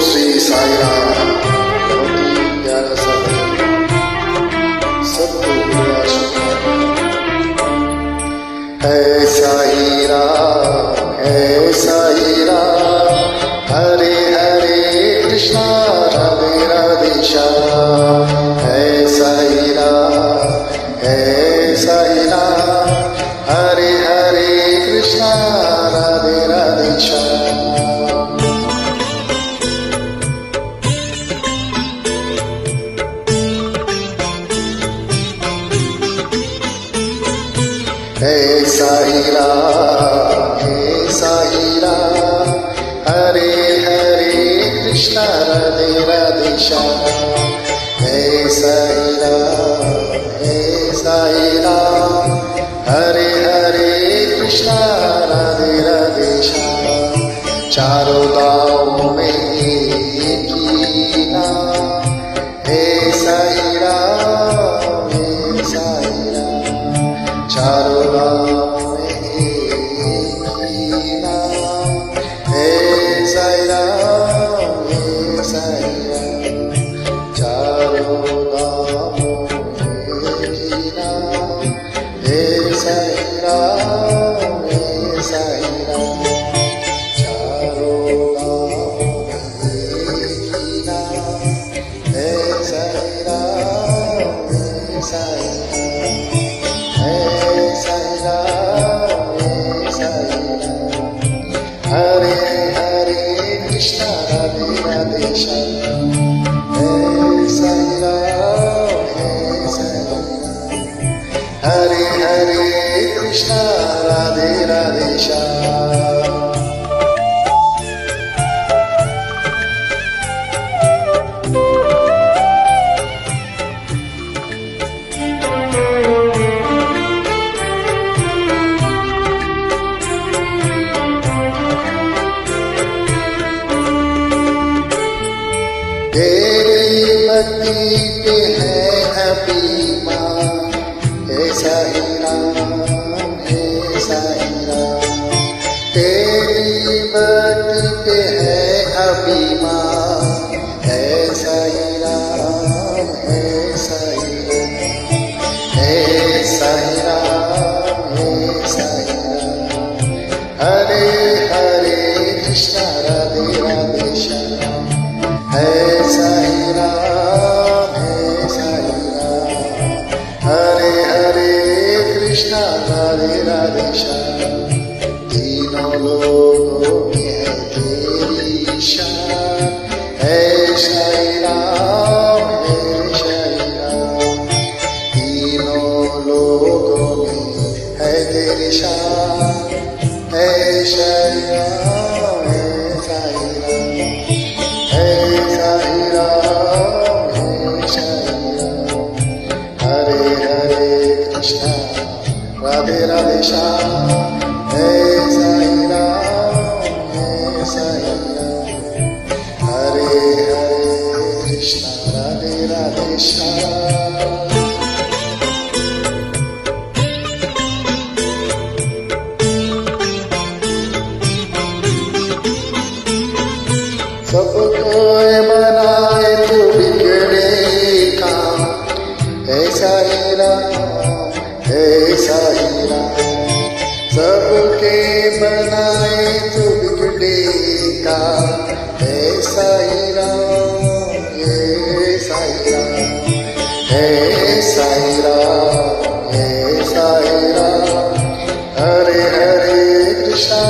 श्री साई राम। बहुत ही प्यारा सा सबको मेरा शुक्राना। है साई राम, है साई राम, हरे हरे कृष्णा राधे राधे श्याम। है साई राम, है साई राम, हरे हरे कृष्णा राधे राधे श्याम। हे साई राम, हे साई राम, हरे हरे कृष्णा राधे राधे श्याम। हे साई राम, हे साई राम, हरे हरे कृष्णा राधे राधे श्याम। चारों गाँव में एक ही नाम, हे साई राम, हे साई राम। चारों गाँव में एक ही नाम, हे साई राम, हे साई राम। चारों गाँव में एक ही नाम, हे साई राम, हे साई राम। चारों गाँव में एक ही नाम, हे साई राम, हे साई राम। हरे हरे कृष्णा राधे राधे श्याम। हे साई राम, हे साई राम, हरे हरे कृष्णा राधे राधे श्याम। तेरी भक्ति पे है अभिमान, हे साई राम, हे साई राम। तेरी भक्ति पे है अभिमान, हे साई राम, हे साई राम। हे साई राम, हे साई राम, हरे हरे कृष्णा राधे राधे श्याम। हे साई राम, हे साई राम, हरे हरे कृष्णा राधे राधे श्याम। तीनों लोगों में है तेरी शान, हे साई राम, हे साई राम। तीनों लोगों में है तेरी शान, हे साई राम, हे साई राम। हे साई राम, हे साई राम, हरे हरे कृष्णा राधे राधे श्याम। हे साई राम, हे साई राम, हरे हरे कृष्णा राधे राधे श्याम। सबको बनाए तो बिगड़े काम, हे साई राम, हे साई राम। सबके बनाए तो बिगड़े काम, हे साई राम, हे साई राम। हे साई राम, हे साई राम, हरे हरे कृष्णा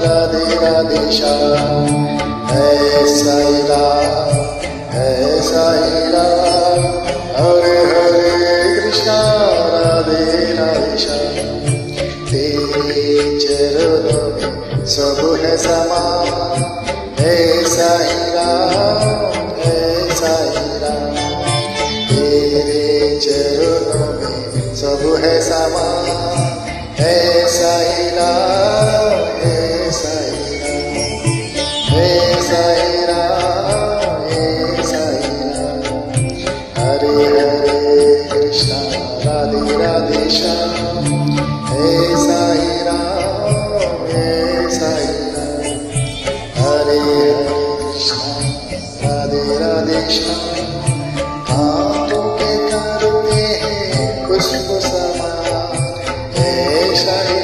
राधे राधे श्याम। हे साई राम, हे साई राम, हरे हरे कृष्णा राधे राधे श्याम। तेरे चरणों में सब है समान, हे साई राम, हे साई राम। तेरे चरणों में सब है समान, हे साई राम, हे साई राम। हे साई राम, हे साई राम, हरे हरे कृष्णा राधे राधे श्याम। हे साई राम, हे साई राम, श्याम हाथों के करते हैं खुशबू समान ऐसा ही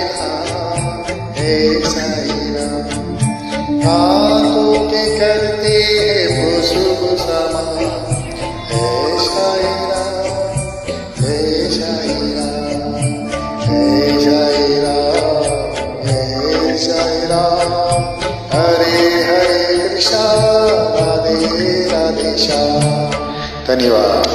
राम हाथों के करते हैं खुशबू समान ऐसा ही राम ऐसा ही राम ऐसा ही राम ऐसा ही राम हरे हरे कृष्णा राधे राधे श्याम। धन्यवाद।